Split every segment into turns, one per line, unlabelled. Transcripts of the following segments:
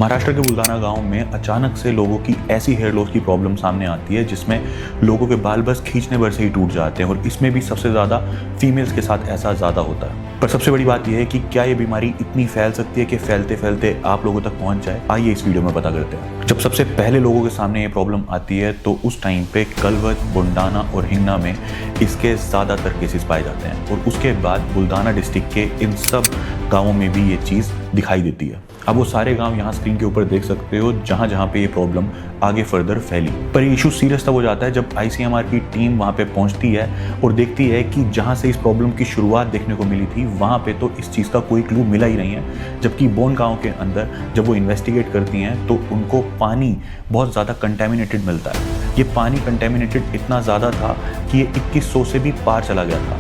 महाराष्ट्र के बुल्धाना गांव में अचानक से लोगों की ऐसी हेयर लॉस की प्रॉब्लम सामने आती है जिसमें लोगों के बाल बस खींचने भर से ही टूट जाते हैं और इसमें भी सबसे ज़्यादा फीमेल्स के साथ ऐसा ज़्यादा होता है। पर सबसे बड़ी बात यह है कि क्या ये बीमारी इतनी फैल सकती है कि फैलते फैलते आप लोगों तक पहुंच जाए। आइए इस वीडियो में पता करते हैं। जब सबसे पहले लोगों के सामने ये प्रॉब्लम आती है तो उस टाइम पे कलवत, बुंडाना और हिंगना में इसके ज़्यादातर केसेस पाए जाते हैं और उसके बाद बुल्धाना डिस्ट्रिक्ट के इन सब गाँवों में भी ये चीज़ दिखाई देती है। अब वो सारे गांव यहाँ स्क्रीन के ऊपर देख सकते हो जहाँ जहाँ पे ये प्रॉब्लम आगे फर्दर फैली। पर ये इशू सीरियस तब हो जाता है जब आईसीएमआर की टीम वहाँ पे पहुँचती है और देखती है कि जहाँ से इस प्रॉब्लम की शुरुआत देखने को मिली थी वहाँ पे तो इस चीज़ का कोई क्लू मिला ही नहीं है। जबकि बोन गाँव के अंदर जब वो इन्वेस्टिगेट करती हैं तो उनको पानी बहुत ज़्यादा कंटेमिनेटेड मिलता है। ये पानी कंटेमिनेटेड इतना ज़्यादा था कि ये 2100 से भी पार चला गया था।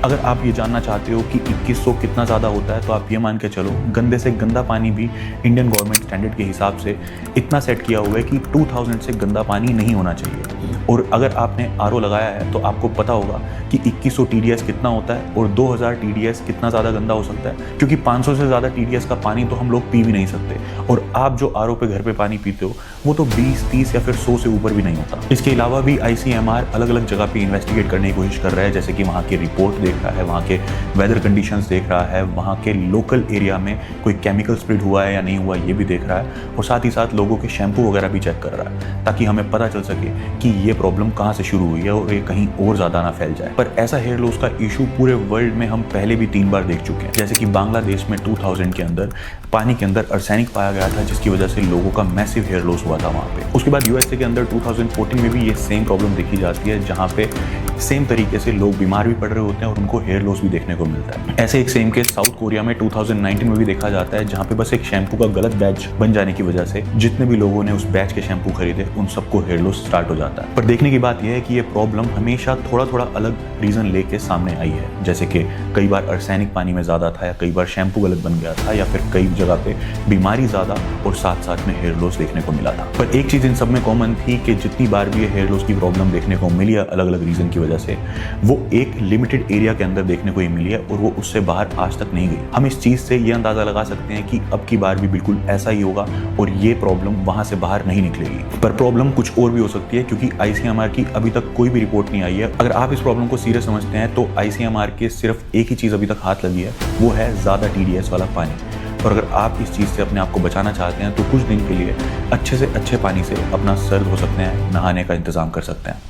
अगर आप ये जानना चाहते हो कि 2100 कितना ज़्यादा होता है तो आप ये मान के चलो गंदे से गंदा पानी भी इंडियन गवर्नमेंट स्टैंडर्ड के हिसाब से इतना सेट किया हुआ है कि 2000 से गंदा पानी नहीं होना चाहिए। और अगर आपने आरओ लगाया है तो आपको पता होगा कि 2100 TDS कितना होता है और 2000 TDS कितना ज़्यादा गंदा हो सकता है, क्योंकि 500 से ज़्यादा TDS का पानी तो हम लोग पी भी नहीं सकते। और आप जो आरओ पे घर पे पानी पीते हो वो तो 20, 30 या फिर 100 से ऊपर भी नहीं होता। इसके अलावा भी आईसीएमआर अलग अलग जगह पे इन्वेस्टिगेट करने की कोशिश कर रहा है, जैसे कि वहाँ की रिपोर्ट देख रहा है, वहाँ के वेदर कंडीशंस देख रहा है, वहाँ के लोकल एरिया में कोई केमिकल स्प्रेड हुआ है या नहीं हुआ ये भी देख रहा है, और साथ ही साथ लोगों के शैम्पू वगैरह भी चेक कर रहा है ताकि हमें पता चल सके कि ये प्रॉब्लम कहाँ से शुरू हुई है और ये कहीं और ज़्यादा ना फैल जाए। पर ऐसा हेयर लॉस का इशू पूरे वर्ल्ड में हम पहले भी 3 बार देख चुके हैं। जैसे कि बांग्लादेश में 2000 के अंदर पानी के अंदर आर्सेनिक पाया गया था जिसकी वजह से लोगों का मैसिव हेयर लॉस हुआ था वहाँ पे। उसके बाद यूएसए के अंदर 2014 में भी ये सेम प्रॉब्लम देखी जाती है जहाँ पे सेम तरीके से लोग बीमार भी पड़ रहे होते हैं और उनको हेयर लॉस भी देखने को मिलता है। ऐसे एक सेम केस साउथ कोरिया में 2019 में भी देखा जाता है जहाँ पे बस एक शैम्पू का गलत बैच बन जाने की वजह से जितने भी लोगों ने उस बैच के शैम्पू खरीदे उन सबको हेयर लॉस स्टार्ट हो जाता है। पर देखने की बात यह है कि ये प्रॉब्लम हमेशा थोड़ा थोड़ा अलग रीजन लेके सामने आई है, जैसे कि कई बार आर्सेनिक पानी में ज़्यादा था या कई बार शैम्पू गलत बन गया था या फिर कई जगह पे बीमारी ज़्यादा और साथ साथ में हेयर लॉस देखने को मिला था। पर एक चीज़ इन सब में कॉमन थी कि जितनी बार भी ये हेयर लॉस की प्रॉब्लम देखने को मिली है अलग अलग रीज़न की वजह से, वो एक लिमिटेड एरिया के अंदर देखने को ही मिली है और वो उससे बाहर आज तक नहीं गई। हम इस चीज़ से ये अंदाज़ा लगा सकते हैं कि अब की बार भी बिल्कुल ऐसा ही होगा और ये प्रॉब्लम वहाँ से बाहर नहीं निकलेगी। पर प्रॉब्लम कुछ और भी हो सकती है क्योंकि आईसीएमआर की अभी तक कोई भी रिपोर्ट नहीं आई है। अगर आप इस प्रॉब्लम को सीरियस समझते हैं तो आईसीएमआर के सिर्फ एक ही चीज़ अभी तक हाथ लगी है, वो है ज़्यादा TDS वाला पानी। और अगर आप इस चीज़ से अपने आप को बचाना चाहते हैं तो कुछ दिन के लिए अच्छे से अच्छे पानी से अपना सर धो सकते हैं, नहाने का इंतज़ाम कर सकते हैं।